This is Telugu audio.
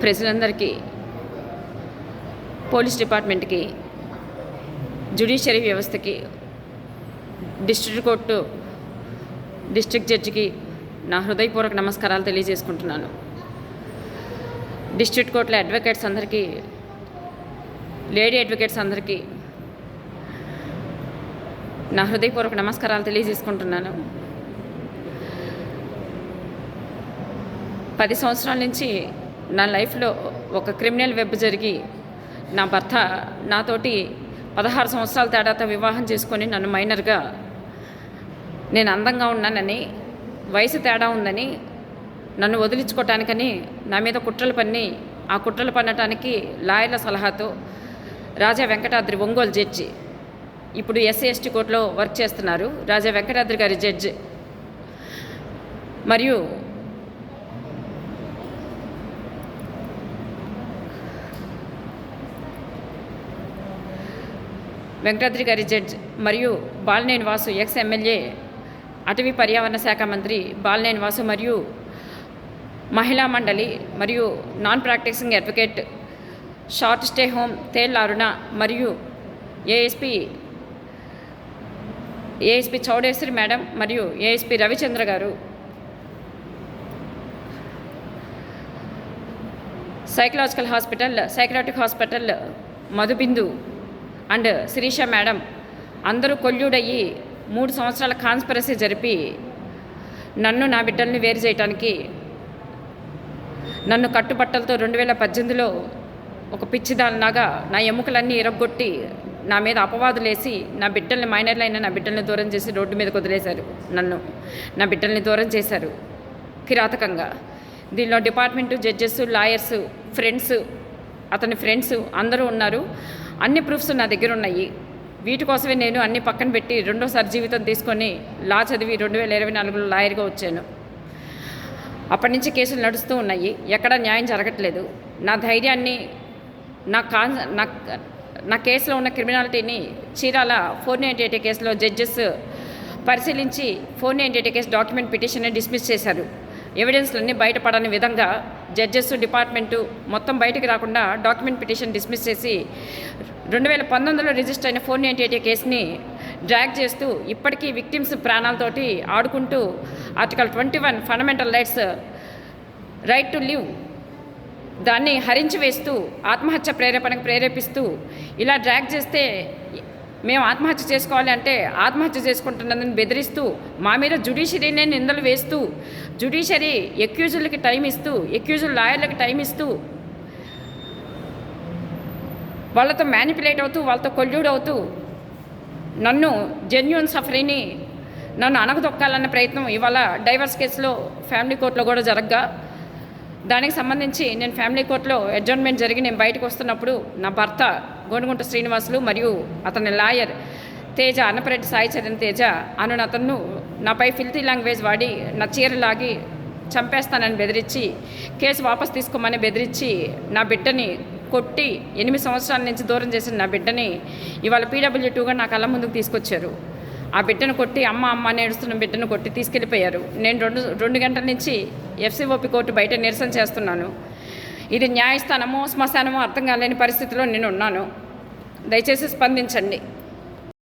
ప్రజలందరికీ, పోలీస్ డిపార్ట్మెంట్కి, జ్యుడిషియరీ వ్యవస్థకి, డిస్ట్రిక్ట్ కోర్టు డిస్ట్రిక్ట్ జడ్జికి నా హృదయపూర్వక నమస్కారాలు తెలియజేసుకుంటున్నాను. డిస్ట్రిక్ట్ కోర్టుల అడ్వకేట్స్ అందరికీ, లేడీ అడ్వకేట్స్ అందరికీ నా హృదయపూర్వక నమస్కారాలు తెలియజేసుకుంటున్నాను. 10 సంవత్సరాల నుంచి నా లైఫ్లో ఒక క్రిమినల్ వెబ్ జరిగి నా భర్త నాతోటి 16 సంవత్సరాల తేడాతో వివాహం చేసుకొని నన్ను మైనర్గా, నేను అందంగా ఉన్నానని, వయసు తేడా ఉందని నన్ను వదిలించుకోవటానికని నా మీద కుట్రలు పన్ని, ఆ కుట్రలు పన్నటానికి లాయర్ల సలహాతో రాజా వెంకటాద్రి ఒంగోలు జడ్జి, ఇప్పుడు ఎస్సీ ఎస్టీ కోర్టులో వర్క్ చేస్తున్నారు రాజా వెంకటాద్రి గారి జడ్జి, మరియు వెంకటాద్రి గారి జడ్జ్ మరియు బాలినేని వాసు ఎక్స్ ఎమ్మెల్యే, అటవీ పర్యావరణ శాఖ మంత్రి బాలినేని వాసు మరియు మహిళా మండలి మరియు non practising advocate short stay home Tella Aruna మరియు ఏఎస్పీ చౌడేశ్వరి మేడం మరియు ఏఎస్పీ రవిచంద్ర గారు, సైకలాటిక్ hospital Madhubindu and Sirisha madam అందరూ కొల్యూడయ్యి 3 సంవత్సరాల కాన్స్పిరసీ జరిపి నన్ను, నా బిడ్డల్ని వేరు చేయడానికి, నన్ను కట్టుబట్టలతో 2018లో ఒక పిచ్చిదానిలాగా నా ఎముకలన్నీ ఇరగొట్టి నా మీద అపవాదులేసి నా బిడ్డల్ని, మైనర్లైన నా బిడ్డల్ని దూరం చేసి రోడ్డు మీదకి వదిలేశారు. నన్ను, నా బిడ్డల్ని దూరం చేశారు కిరాతకంగా. దీనిలో డిపార్ట్మెంటు, జడ్జెస్, లాయర్స్, ఫ్రెండ్స్, అతని ఫ్రెండ్స్ అందరూ ఉన్నారు. అన్ని ప్రూఫ్స్ నా దగ్గర ఉన్నాయి. వీటి కోసమే నేను అన్ని పక్కన పెట్టి రెండోసారి జీవితం తీసుకొని లా చదివి 2024లో లాయర్గా వచ్చాను. అప్పటి నుంచి కేసులు నడుస్తూ ఉన్నాయి. ఎక్కడా న్యాయం జరగట్లేదు. నా ధైర్యాన్ని, నా కేసులో ఉన్న క్రిమినాలిటీని చీరాల 498 కేసులో జడ్జెస్ పరిశీలించి 498 కేసు డాక్యుమెంట్ పిటిషన్ని డిస్మిస్ చేశారు. ఎవిడెన్స్లన్నీ బయటపడని విధంగా జడ్జెస్, డిపార్ట్మెంటు మొత్తం బయటికి రాకుండా డాక్యుమెంట్ పిటిషన్ డిస్మిస్ చేసి 2019లో రిజిస్టర్ అయిన 498 కేసుని డ్రాగ్ చేస్తూ ఇప్పటికీ విక్టిమ్స్ ప్రాణాలతోటి ఆడుకుంటూ article 21 fundamental right to live దాన్ని హరించి వేస్తూ ఆత్మహత్య ప్రేరేపణకు ప్రేరేపిస్తూ ఇలా డ్రాగ్ చేస్తే మేము ఆత్మహత్య చేసుకోవాలి అంటే ఆత్మహత్య చేసుకుంటున్నదని బెదిరిస్తూ మా మీద జ్యుడిషియరీనే నిందలు వేస్తూ, జ్యుడిషియరీ ఎక్యూజులకి టైం ఇస్తూ, ఎక్యూజుల్ లాయర్లకి టైం ఇస్తూ, వాళ్ళతో మ్యానిపులేట్ అవుతూ, వాళ్ళతో కొల్యూడ్ అవుతూ నన్ను, జెన్యూన్ సఫరీని నన్ను అణగదొక్కాలన్న ప్రయత్నం ఇవాళ డైవర్స్ కేసులో ఫ్యామిలీ కోర్టులో కూడా జరగ్గా, దానికి సంబంధించి నేను ఫ్యామిలీ కోర్టులో అడ్జర్న్మెంట్ జరిగి నేను బయటకు వస్తున్నప్పుడు నా భర్త గోనుగుంట శ్రీనివాసులు మరియు అతని లాయర్ తేజ, అన్నపరెడ్డి సాయి చరణ్ తేజ అను అతను నాపై ఫిల్తీ లాంగ్వేజ్ వాడి నా చీర లాగి చంపేస్తానని బెదిరించి, కేసు వాపస్ తీసుకోమని బెదిరించి నా బిడ్డని కొట్టి 8 సంవత్సరాల నుంచి దూరం చేసిన నా బిడ్డని ఇవాళ PW2గా నా కళ్ళ ముందుకు తీసుకొచ్చారు. ఆ బిడ్డను కొట్టి అమ్మ అని ఏడుస్తున్న బిడ్డను కొట్టి తీసుకెళ్ళిపోయారు. నేను 2 గంటల నుంచి FCOP కోర్టు బయట నిరసన చేస్తున్నాను. ఇది న్యాయస్థానమో శ్మశానమో అర్థం కాలేని పరిస్థితిలో నేను ఉన్నాను. దయచేసి స్పందించండి.